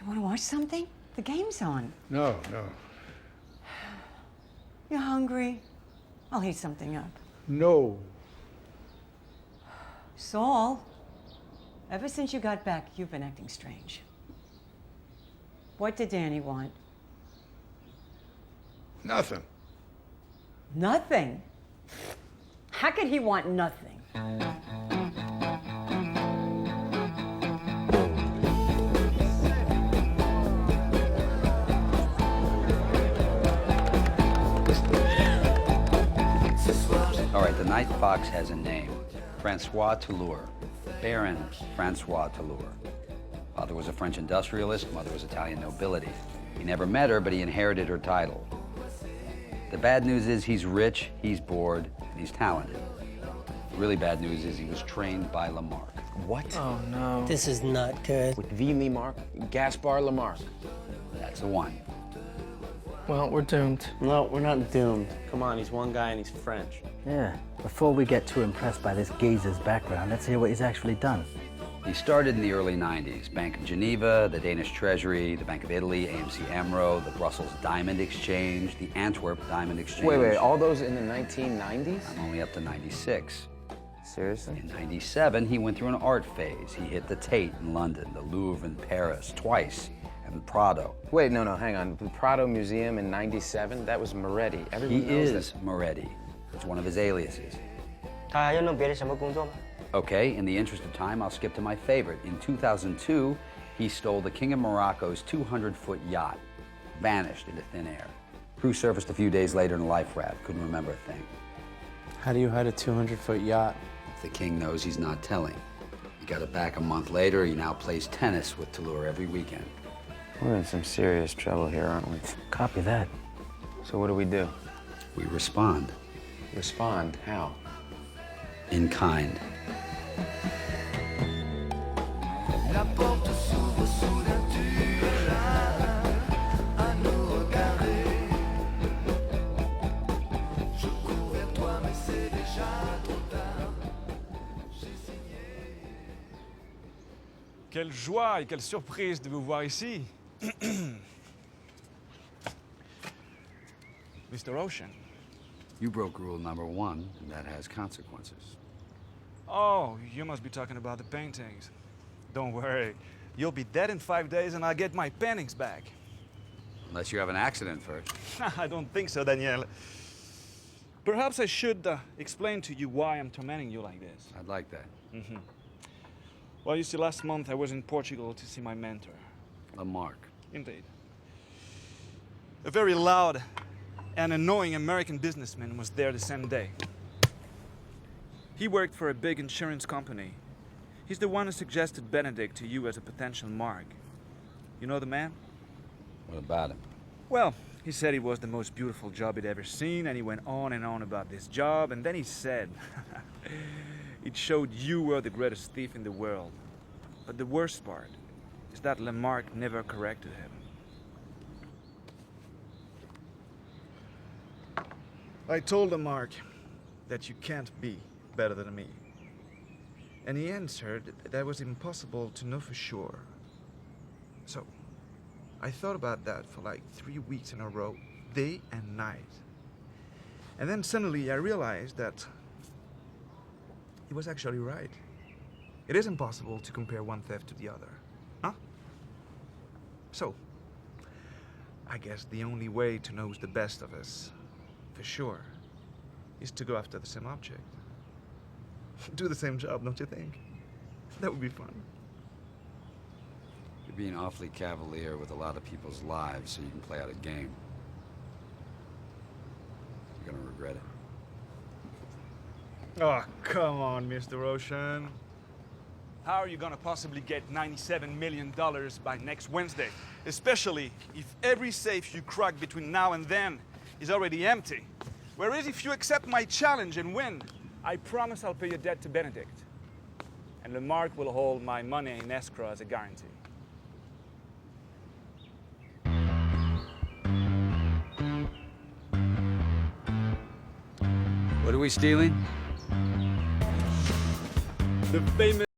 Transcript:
You want to watch something? The game's on. No. You hungry? I'll heat something up. No. Saul, ever since you got back, you've been acting strange. What did Danny want? Nothing. Nothing? How could he want nothing? All right, the Night Fox has a name. Francois Tolour. Baron Francois Tolour. Father was a French industrialist, mother was Italian nobility. He never met her, but he inherited her title. The bad news is he's rich, he's bored, and he's talented. The really bad news is he was trained by Lamarck. What? Oh, no. This is not good. With V. Lamarck, Gaspar Lamarck. That's the one. Well, we're doomed. No, we're not doomed. Come on, he's one guy and he's French. Yeah, before we get too impressed by this geezer's background, let's hear what he's actually done. He started in the early 90s. Bank of Geneva, the Danish Treasury, the Bank of Italy, AMC Amro, the Brussels Diamond Exchange, the Antwerp Diamond Exchange. Wait, all those in the 1990s? I'm only up to 96. Seriously? In 97, he went through an art phase. He hit the Tate in London, the Louvre in Paris twice, and Prado. Wait, no, hang on. The Prado Museum in 97? That was Moretti. Everyone He knows is Moretti. It's one of his aliases. 他还要弄别的什么工作吗？ Okay, in the interest of time, I'll skip to my favorite. In 2002, he stole the King of Morocco's 200-foot yacht, vanished into thin air. Crew surfaced a few days later in a life raft, couldn't remember a thing. How do you hide a 200-foot yacht? If the king knows, he's not telling. He got it back a month later. He now plays tennis with Tolour every weekend. We're in some serious trouble here, aren't we? Copy that. So what do? We respond. Respond? How? In kind. Quelle joie et quelle surprise de vous voir ici. Mr. Ocean. You broke rule number 1, and that has consequences. Oh, you must be talking about the paintings. Don't worry. You'll be dead in 5 days and I'll get my paintings back. Unless you have an accident first. I don't think so, Daniel. Perhaps I should explain to you why I'm tormenting you like this. I'd like that. Well, you see, last month I was in Portugal to see my mentor. Lamarck. Indeed. A very loud and annoying American businessman was there the same day. He worked for a big insurance company. He's the one who suggested Benedict to you as a potential mark. You know the man? What about him? Well, he said it was the most beautiful job he'd ever seen, and he went on and on about this job, and then he said, it showed you were the greatest thief in the world. But the worst part is that Lamarck never corrected him. I told Lamarck that you can't be better than me. And he answered that was impossible to know for sure. So, I thought about that for like 3 weeks in a row, day and night. And then suddenly I realized that he was actually right. It is impossible to compare one theft to the other, huh? So, I guess the only way to know who's the best of us, for sure, is to go after the same object. Do the same job, don't you think? That would be fun. You're being awfully cavalier with a lot of people's lives so you can play out a game. You're gonna regret it. Oh, come on, Mr. Ocean. How are you gonna possibly get $97 million by next Wednesday? Especially if every safe you crack between now and then is already empty. Whereas if you accept my challenge and win, I promise I'll pay your debt to Benedict. And Lamarck will hold my money in escrow as a guarantee. What are we stealing? The famous